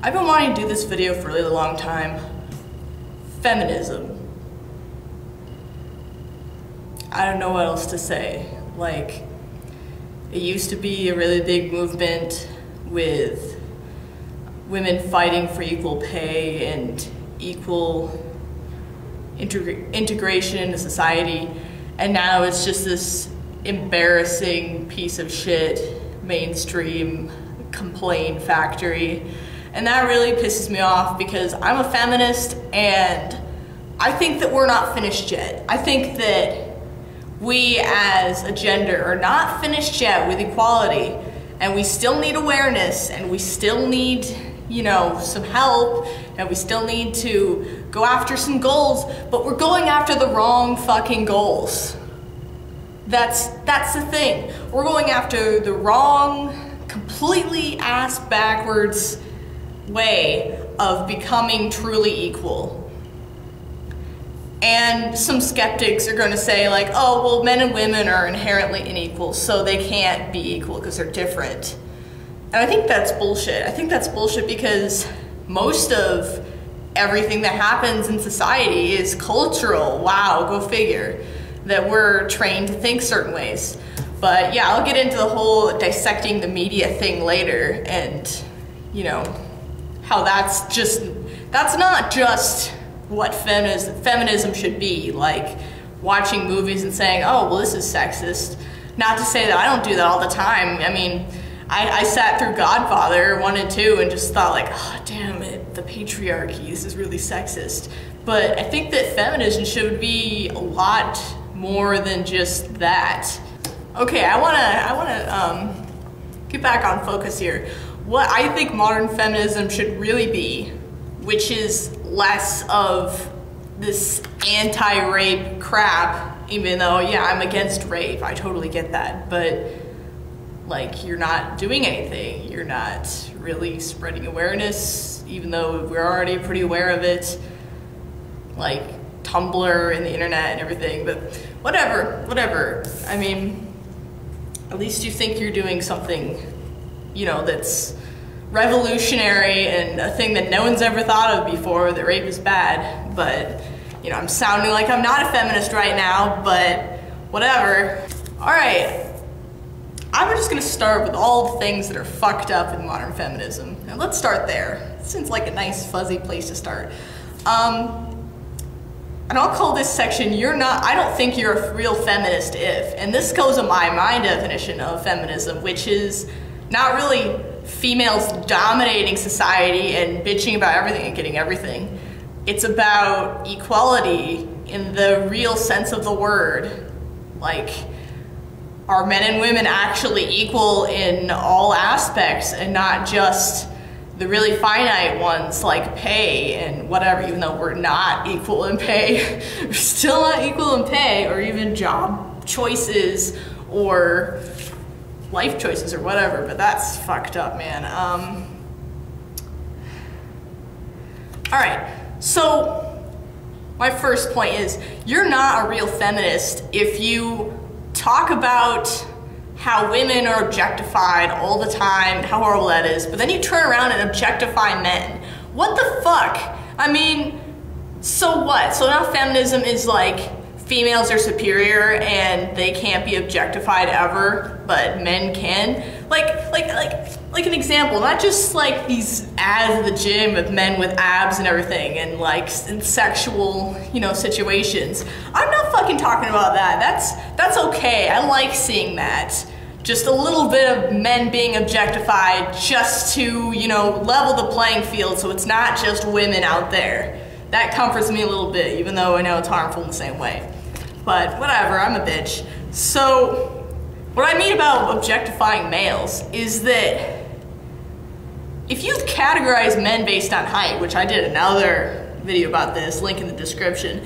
I've been wanting to do this video for a really long time. Feminism. I don't know what else to say. Like, it used to be a really big movement with women fighting for equal pay and equal integration into society, and now it's just this embarrassing piece of shit mainstream complaint factory. And that really pisses me off because I'm a feminist and I think that we're not finished yet. I think that we as a gender are not finished yet with equality, and we still need awareness, and we still need, you know, some help, and we still need to go after some goals, but we're going after the wrong fucking goals. That's the thing. We're going after the wrong, completely ass backwards way of becoming truly equal. And some skeptics are going to say like, oh, well, men and women are inherently unequal, so they can't be equal because they're different. And I think that's bullshit. I think that's bullshit because most of everything that happens in society is cultural. Wow, go figure. That we're trained to think certain ways. But yeah, I'll get into the whole dissecting the media thing later, and you know, how that's not just what feminism should be, like watching movies and saying, oh, well, this is sexist. Not to say that I don't do that all the time. I mean, I sat through Godfather 1 and 2 and just thought like, oh, damn it, the patriarchy, this is really sexist. But I think that feminism should be a lot more than just that. Okay, I wanna get back on focus here. What I think modern feminism should really be, which is less of this anti-rape crap, even though, yeah, I'm against rape, I totally get that, but like, you're not doing anything, you're not really spreading awareness, even though we're already pretty aware of it, like Tumblr and the internet and everything, but whatever. I mean, at least you think you're doing something, you know, that's revolutionary and a thing that no one's ever thought of before, that rape is bad. But, you know, I'm sounding like I'm not a feminist right now, but whatever. All right, I'm just gonna start with all the things that are fucked up in modern feminism. Now let's start there. It seems like a nice fuzzy place to start. And I'll call this section, I don't think you're a real feminist if. And this goes on my definition of feminism, which is not really females dominating society and bitching about everything and getting everything. It's about equality in the real sense of the word. Like, are men and women actually equal in all aspects and not just the really finite ones like pay and whatever, even though we're not equal in pay. We're still not equal in pay, or even job choices or life choices or whatever, but that's fucked up, man. All right, so my first point is, you're not a real feminist if you talk about how women are objectified all the time, how horrible that is, but then you turn around and objectify men. What the fuck? I mean, so what? So now feminism is like, females are superior and they can't be objectified ever, but men can? Like an example, not just like these ads at the gym of men with abs and everything, and like in sexual, you know, situations. I'm not fucking talking about that. That's okay. I like seeing that. Just a little bit of men being objectified just to, you know, level the playing field so it's not just women out there. That comforts me a little bit, even though I know it's harmful in the same way. But whatever, I'm a bitch. So, what I mean about objectifying males is that if you categorize men based on height, which I did another video about this, link in the description,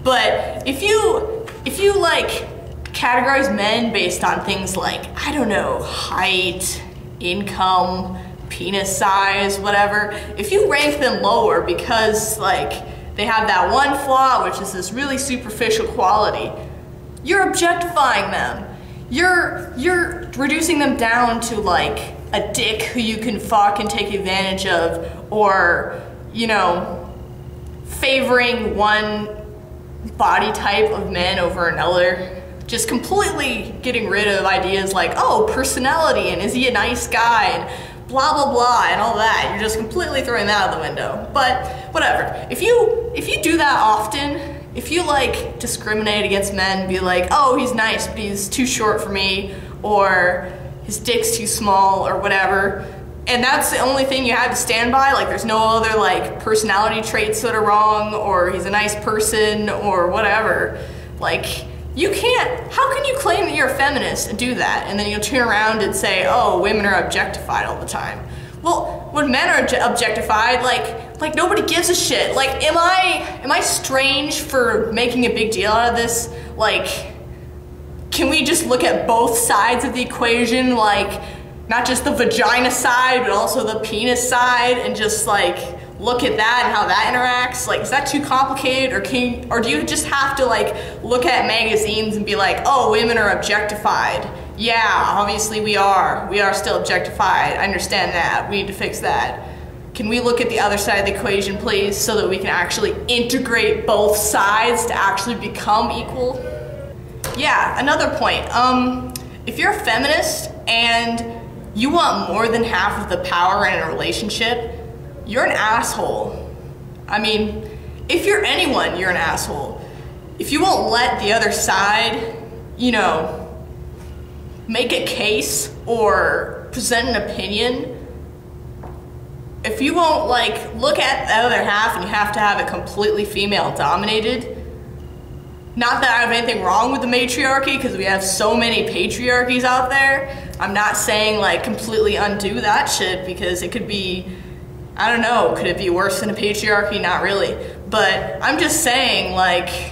but if you like categorize men based on things like, I don't know, height, income, penis size, whatever, if you rank them lower because like they have that one flaw, which is this really superficial quality, you're objectifying them. You're reducing them down to like a dick who you can fuck and take advantage of, or, you know, favoring one body type of men over another. Just completely getting rid of ideas like, oh, personality, and is he a nice guy, and blah, blah, blah, and all that. You're just completely throwing that out the window. But whatever. If you do that often, if you like discriminate against men, be like, oh, he's nice, but he's too short for me, or his dick's too small, or whatever, and that's the only thing you have to stand by, like there's no other like personality traits that are wrong, or he's a nice person, or whatever, like, you can't, how can you claim that you're a feminist and do that, and then you'll turn around and say, oh, women are objectified all the time? Well, when men are objectified, like nobody gives a shit. Like, am I strange for making a big deal out of this? Like, can we just look at both sides of the equation, like, not just the vagina side, but also the penis side, and just like, look at that and how that interacts? Like, is that too complicated, or do you just have to like, look at magazines and be like, oh, women are objectified? Yeah, obviously we are still objectified, I understand that, we need to fix that. Can we look at the other side of the equation, please, so that we can actually integrate both sides to actually become equal? Yeah, another point. If you're a feminist and you want more than half of the power in a relationship, you're an asshole. I mean, if you're anyone, you're an asshole. If you won't let the other side, you know, make a case or present an opinion, if you won't like look at the other half and you have to have it completely female dominated, not that I have anything wrong with the matriarchy, because we have so many patriarchies out there. I'm not saying like completely undo that shit, because it could be, I don't know, could it be worse than a patriarchy? Not really. But I'm just saying, like,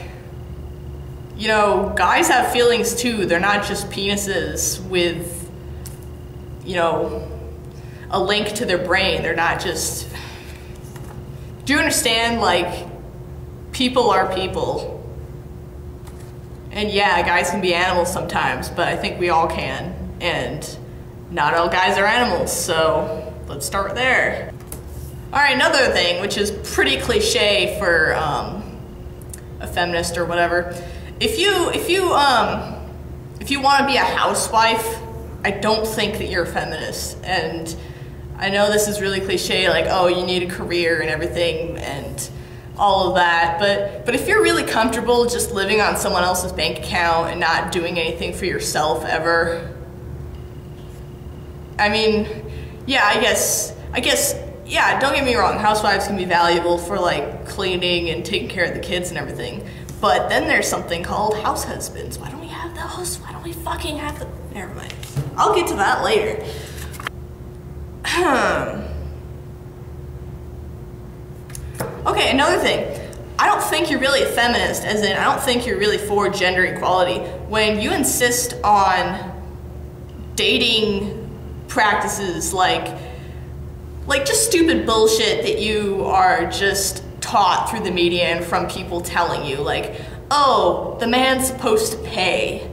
you know, guys have feelings too. They're not just penises with, you know, a link to their brain. They're not just, do you understand? Like, people are people. And yeah, guys can be animals sometimes, but I think we all can. And not all guys are animals, so let's start there. All right, another thing, which is pretty cliche for a feminist or whatever. If you want to be a housewife, I don't think that you're a feminist. And I know this is really cliche, like, oh, you need a career and everything and all of that, but if you're really comfortable just living on someone else's bank account and not doing anything for yourself ever, I mean, yeah, I guess, yeah, don't get me wrong, housewives can be valuable for like cleaning and taking care of the kids and everything, but then there's something called house husbands. Why don't we have those? Why don't we fucking have them? Never mind. I'll get to that later. Okay, another thing. I don't think you're really a feminist, as in I don't think you're really for gender equality when you insist on dating practices like just stupid bullshit that you are just taught through the media and from people telling you, like, oh, the man's supposed to pay,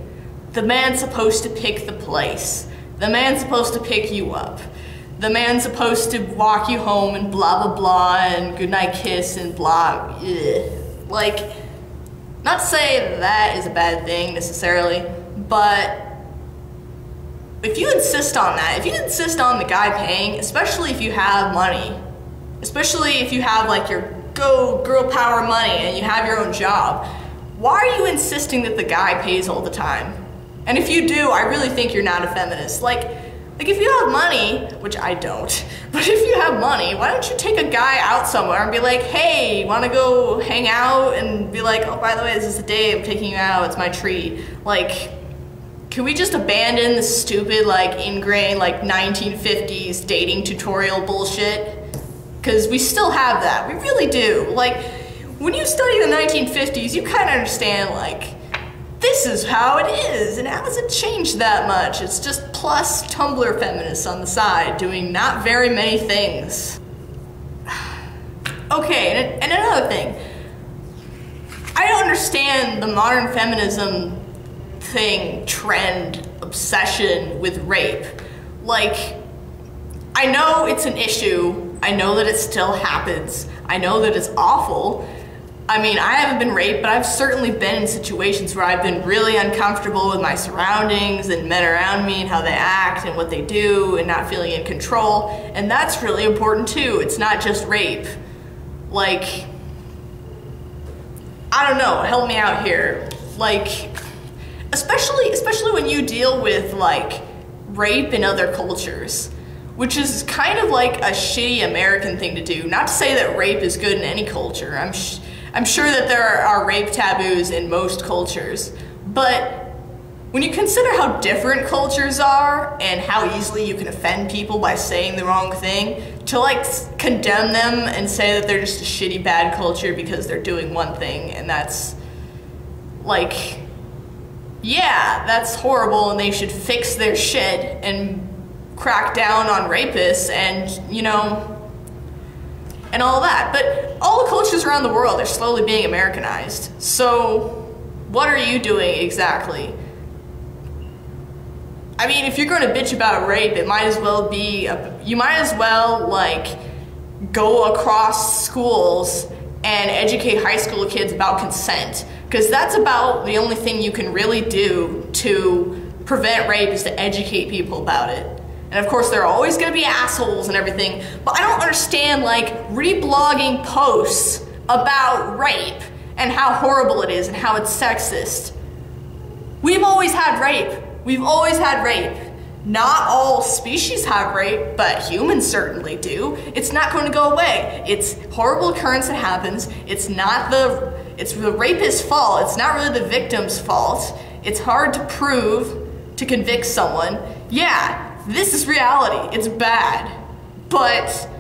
the man's supposed to pick the place, the man's supposed to pick you up, the man's supposed to walk you home and blah blah blah and goodnight kiss and blah. Ugh. Like, not to say that is a bad thing necessarily, but if you insist on that, if you insist on the guy paying, especially if you have money, especially if you have like your girl power money and you have your own job, why are you insisting that the guy pays all the time? And if you do, I really think you're not a feminist. Like if you have money, which I don't, but if you have money, why don't you take a guy out somewhere and be like, hey, wanna go hang out? And be like, oh, by the way, this is the day I'm taking you out, it's my treat. Like, can we just abandon the stupid, like, ingrained, like, 1950s dating tutorial bullshit? Because we still have that, we really do. Like, when you study the 1950s, you kind of understand, like, this is how it is, and how has it changed that much? It's just plus Tumblr feminists on the side doing not very many things. Okay, and another thing. I don't understand the modern feminism thing, trend, obsession with rape. Like, I know it's an issue. I know that it still happens. I know that it's awful. I mean, I haven't been raped, but I've certainly been in situations where I've been really uncomfortable with my surroundings and men around me and how they act and what they do and not feeling in control. And that's really important too. It's not just rape. Like, I don't know, help me out here. Like, especially when you deal with like rape in other cultures, which is kind of like a shitty American thing to do. Not to say that rape is good in any culture. I'm sure that there are rape taboos in most cultures, but when you consider how different cultures are and how easily you can offend people by saying the wrong thing, to like condemn them and say that they're just a shitty bad culture because they're doing one thing, and that's like, yeah, that's horrible and they should fix their shit and crack down on rapists and, you know, and all that. But all the cultures around the world are slowly being Americanized. So what are you doing exactly? I mean, if you're going to bitch about rape, it might as well be, you might as well like go across schools and educate high school kids about consent. Because that's about the only thing you can really do to prevent rape, is to educate people about it. And of course, there are always going to be assholes and everything, but I don't understand like reblogging posts about rape and how horrible it is and how it's sexist. We've always had rape. We've always had rape. Not all species have rape, but humans certainly do. It's not going to go away. It's a horrible occurrence that happens. It's the rapist's fault. It's not really the victim's fault. It's hard to prove, to convict someone. Yeah, this is reality. It's bad. But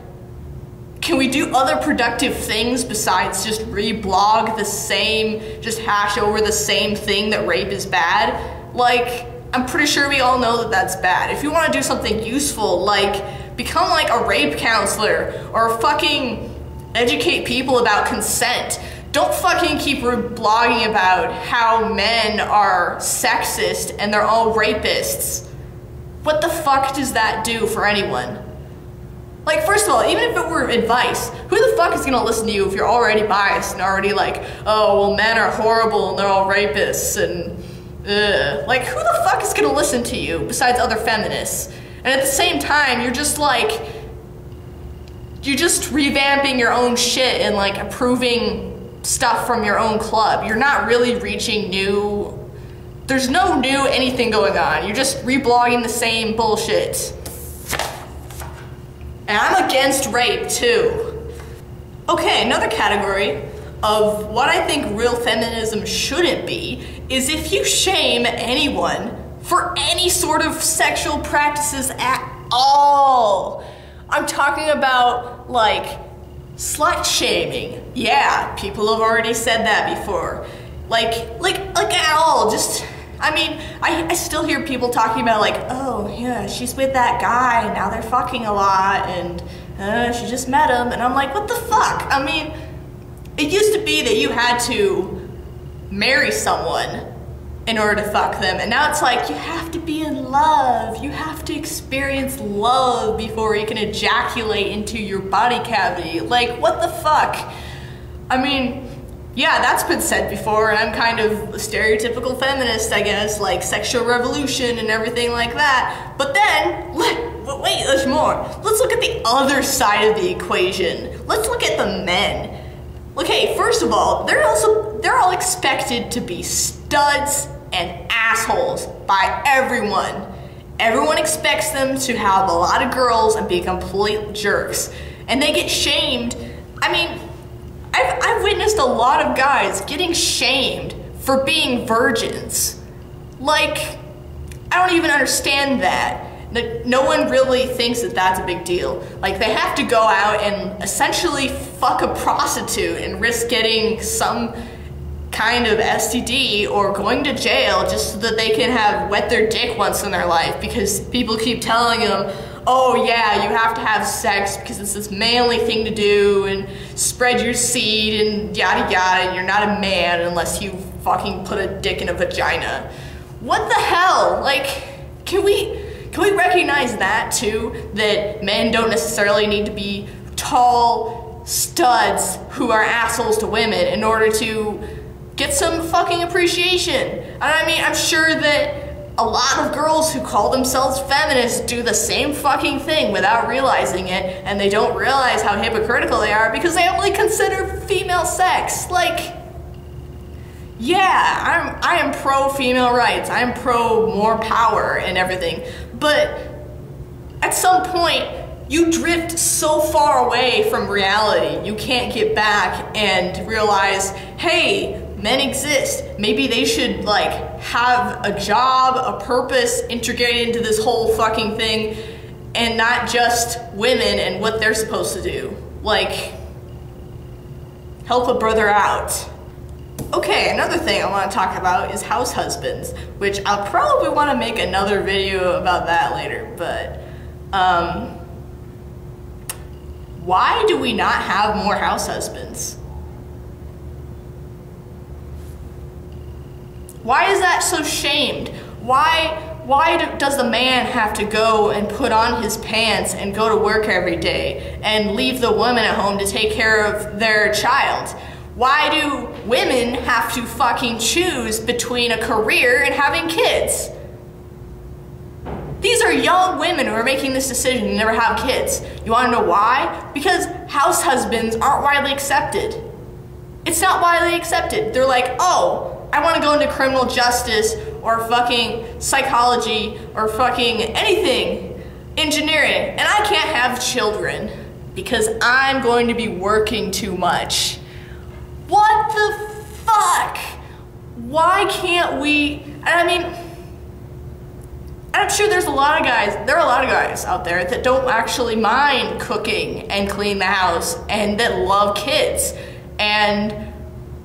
can we do other productive things besides just reblog the same, just hash over the same thing that rape is bad? Like, I'm pretty sure we all know that that's bad. If you want to do something useful, like become like a rape counselor or fucking educate people about consent. Don't fucking keep blogging about how men are sexist and they're all rapists. What the fuck does that do for anyone? Like, first of all, even if it were advice, who the fuck is gonna listen to you if you're already biased and already like, oh, well, men are horrible and they're all rapists and like, who the fuck is gonna listen to you besides other feminists? And at the same time, you're just revamping your own shit and like approving stuff from your own club. You're not really reaching there's no new anything going on. You're just reblogging the same bullshit. And I'm against rape too. Okay, another category of what I think real feminism shouldn't be is if you shame anyone for any sort of sexual practices at all. I'm talking about like slut shaming. Yeah, people have already said that before. Like at all. Just, I mean, I still hear people talking about like, oh yeah, she's with that guy and now they're fucking a lot and she just met him, and I'm like, what the fuck? I mean, it used to be that you had to marry someone in order to fuck them, and now it's like you have to be in love. You have to experience love before you can ejaculate into your body cavity. Like, what the fuck? I mean, yeah, that's been said before, and I'm kind of a stereotypical feminist, I guess, like sexual revolution and everything like that. But then, wait, there's more. Let's look at the other side of the equation. Let's look at the men. Okay, first of all, they're all expected to be studs and assholes by everyone. Everyone expects them to have a lot of girls and be complete jerks. And they get shamed. I mean, I've witnessed a lot of guys getting shamed for being virgins. Like, I don't even understand that. No one really thinks that that's a big deal. Like, they have to go out and essentially fuck a prostitute and risk getting some kind of STD or going to jail just so that they can have wet their dick once in their life, because people keep telling them, oh yeah, you have to have sex because it's this manly thing to do and spread your seed and yada yada, and you're not a man unless you fucking put a dick in a vagina. What the hell? Like, can we Can we recognize that too? That men don't necessarily need to be tall studs who are assholes to women in order to get some fucking appreciation. And I mean, I'm sure that a lot of girls who call themselves feminists do the same fucking thing without realizing it, and they don't realize how hypocritical they are because they only consider female sex. Like, yeah, I am pro female rights. I am pro more power and everything. But at some point, you drift so far away from reality, you can't get back and realize, hey, men exist. Maybe they should like have a job, a purpose, integrate into this whole fucking thing, and not just women and what they're supposed to do. Like, help a brother out. Okay, another thing I want to talk about is house husbands, which I'll probably want to make another video about that later, but why do we not have more house husbands? Why is that so shamed? Why does the man have to go and put on his pants and go to work every day and leave the woman at home to take care of their child? Why do women have to fucking choose between a career and having kids? These are young women who are making this decision to never have kids. You wanna know why? Because house husbands aren't widely accepted. It's not widely accepted. They're like, oh, I want to go into criminal justice or fucking psychology or fucking anything, engineering, and I can't have children because I'm going to be working too much. What the fuck? Why can't we? And I mean, I'm sure there are a lot of guys out there that don't actually mind cooking and clean the house and that love kids. And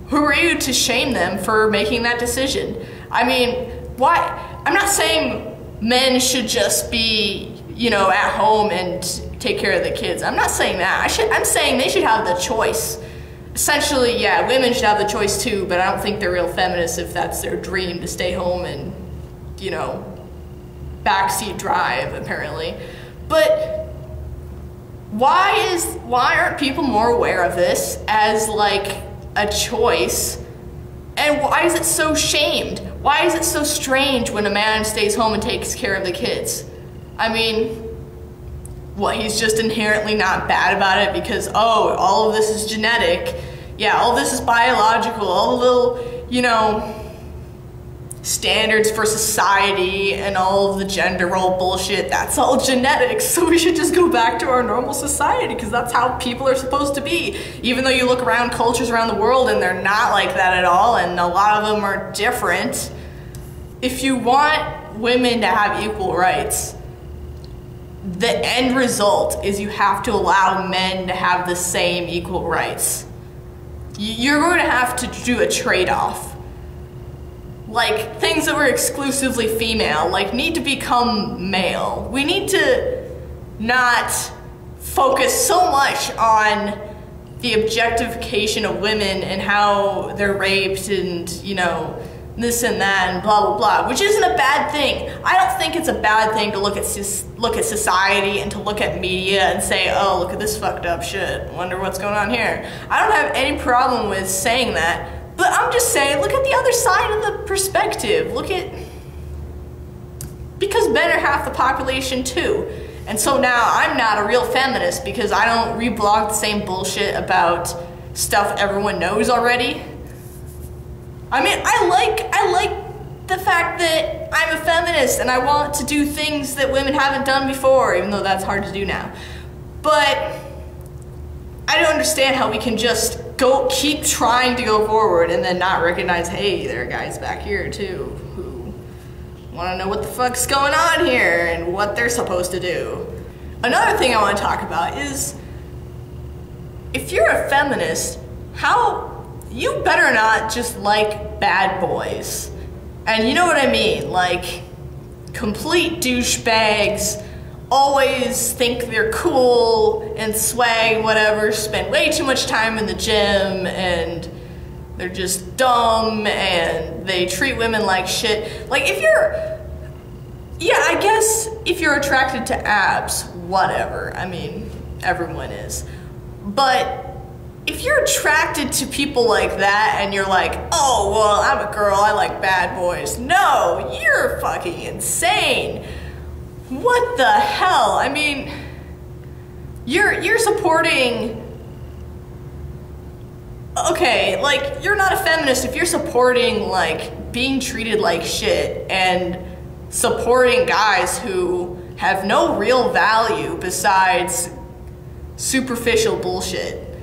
who are you to shame them for making that decision? I mean, why? I'm not saying men should just be, you know, at home and take care of the kids. I'm not saying that. I'm saying they should have the choice. Essentially, yeah, women should have the choice too, but I don't think they're real feminists if that's their dream to stay home and, you know, backseat drive, apparently. But why aren't people more aware of this as like a choice? And why is it so shamed? Why is it so strange when a man stays home and takes care of the kids? I mean, what, he's just inherently not bad about it because, oh, all of this is genetic. Yeah, all this is biological. All the little, you know, standards for society and all of the gender role bullshit, that's all genetics. So we should just go back to our normal society because that's how people are supposed to be. Even though you look around cultures around the world and they're not like that at all, and a lot of them are different. If you want women to have equal rights, the end result is you have to allow men to have the same equal rights. You're going to have to do a trade-off. Like, things that were exclusively female, like, need to become male. We need to not focus so much on the objectification of women and how they're raped and, you know, this and that and blah, blah, blah, which isn't a bad thing. I don't think it's a bad thing to look at society and to look at media and say, oh, look at this fucked up shit. Wonder what's going on here. I don't have any problem with saying that, but I'm just saying, look at the other side of the perspective. Because men are half the population too. And so now I'm not a real feminist because I don't reblog the same bullshit about stuff everyone knows already. I mean, I like the fact that I'm a feminist and I want to do things that women haven't done before, even though that's hard to do now. But I don't understand how we can just keep trying to go forward and then not recognize, hey, there are guys back here too who want to know what the fuck's going on here and what they're supposed to do. Another thing I want to talk about is, if you're a feminist, you better not just like bad boys. And you know what I mean, like complete douchebags, always think they're cool and swag, whatever, spend way too much time in the gym, and they're just dumb and they treat women like shit. Like, if you're Yeah, I guess if you're attracted to abs, whatever. I mean, everyone is. But if you're attracted to people like that and you're like, oh, well, I'm a girl, I like bad boys. No, you're fucking insane. What the hell? I mean, you're supporting... Okay, like, you're not a feminist if you're supporting, like, being treated like shit and supporting guys who have no real value besides superficial bullshit.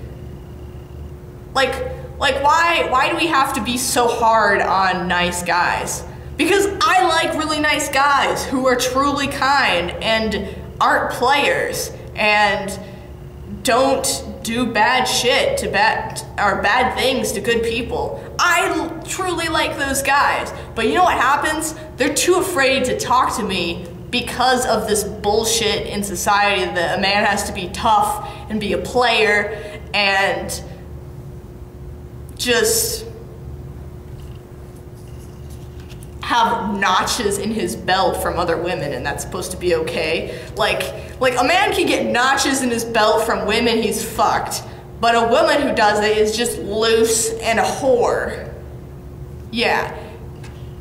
Like why do we have to be so hard on nice guys? Because I like really nice guys who are truly kind and aren't players and don't do bad shit to bad things to good people. I truly like those guys. But you know what happens? They're too afraid to talk to me because of this bullshit in society that a man has to be tough and be a player and just have notches in his belt from other women, and that's supposed to be okay. Like a man can get notches in his belt from women he's fucked, but a woman who does it is just loose and a whore. Yeah.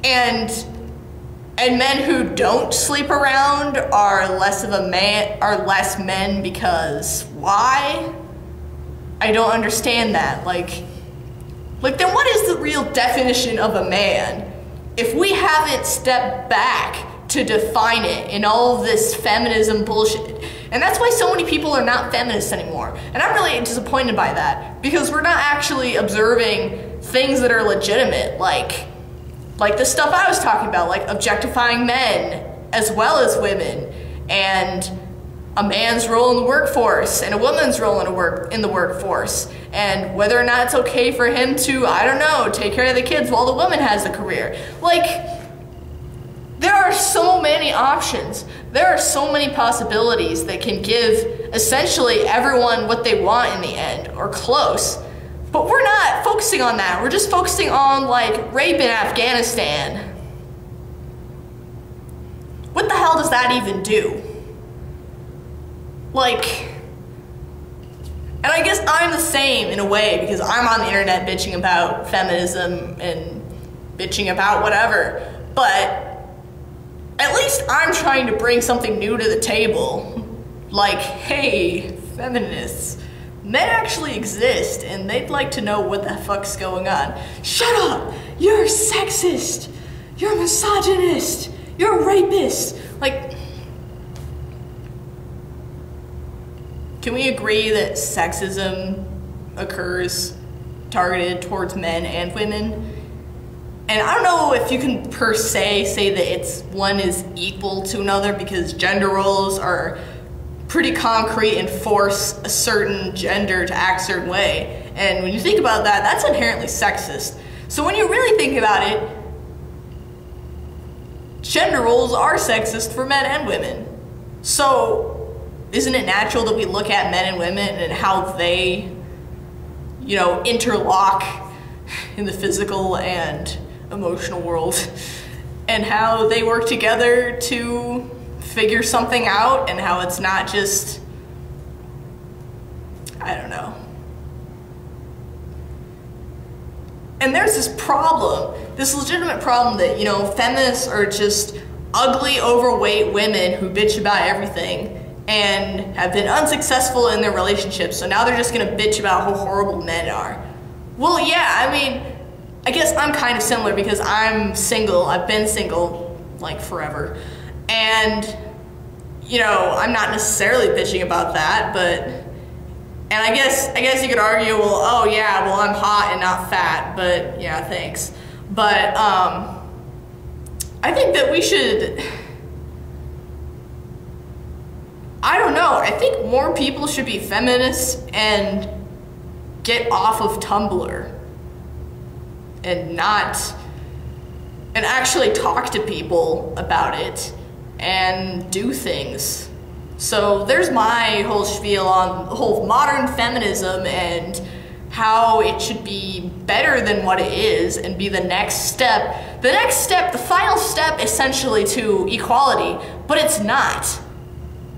And men who don't sleep around are less men because why? I don't understand that. Like then what is the real definition of a man if we haven't stepped back to define it in all of this feminism bullshit? And that's why so many people are not feminists anymore. And I'm really disappointed by that, because we're not actually observing things that are legitimate, like the stuff I was talking about, like objectifying men as well as women, and a man's role in the workforce and a woman's role in the workforce, and whether or not it's okay for him to, I don't know, take care of the kids while the woman has the career. Like, there are so many options. There are so many possibilities that can give essentially everyone what they want in the end, or close. But we're not focusing on that. We're just focusing on, like, rape in Afghanistan. What the hell does that even do? Like, and I guess I'm the same in a way, because I'm on the internet bitching about feminism and bitching about whatever, but at least I'm trying to bring something new to the table. Like, hey, feminists, men actually exist and they'd like to know what the fuck's going on. Shut up! You're sexist! You're a misogynist! You're a rapist! Like, can we agree that sexism occurs targeted towards men and women? And I don't know if you can per se say that one is equal to another, because gender roles are pretty concrete and force a certain gender to act a certain way. And when you think about that, that's inherently sexist. So when you really think about it, gender roles are sexist for men and women. So isn't it natural that we look at men and women and how they, you know, interlock in the physical and emotional world, and how they work together to figure something out, and how it's not just, I don't know. And there's this problem, this legitimate problem that, you know, feminists are just ugly, overweight women who bitch about everything and have been unsuccessful in their relationships, so now they're just gonna bitch about how horrible men are. Well, yeah, I mean, I guess I'm kind of similar, because I'm single. I've been single, like, forever. And, you know, I'm not necessarily bitching about that, but, and I guess you could argue, well, oh yeah, well, I'm hot and not fat, but yeah, thanks. But, I think that we should, I don't know, I think more people should be feminists and get off of Tumblr and actually talk to people about it and do things. So there's my whole spiel on the whole modern feminism and how it should be better than what it is and be the next step. The next step, the final step essentially to equality, but it's not.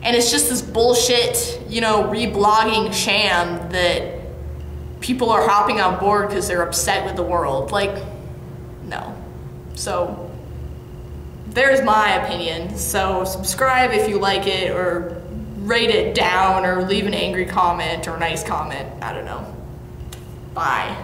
And it's just this bullshit, you know, reblogging sham that people are hopping on board because they're upset with the world. Like, no. So, there's my opinion. So, subscribe if you like it, or rate it down, or leave an angry comment or a nice comment. I don't know. Bye.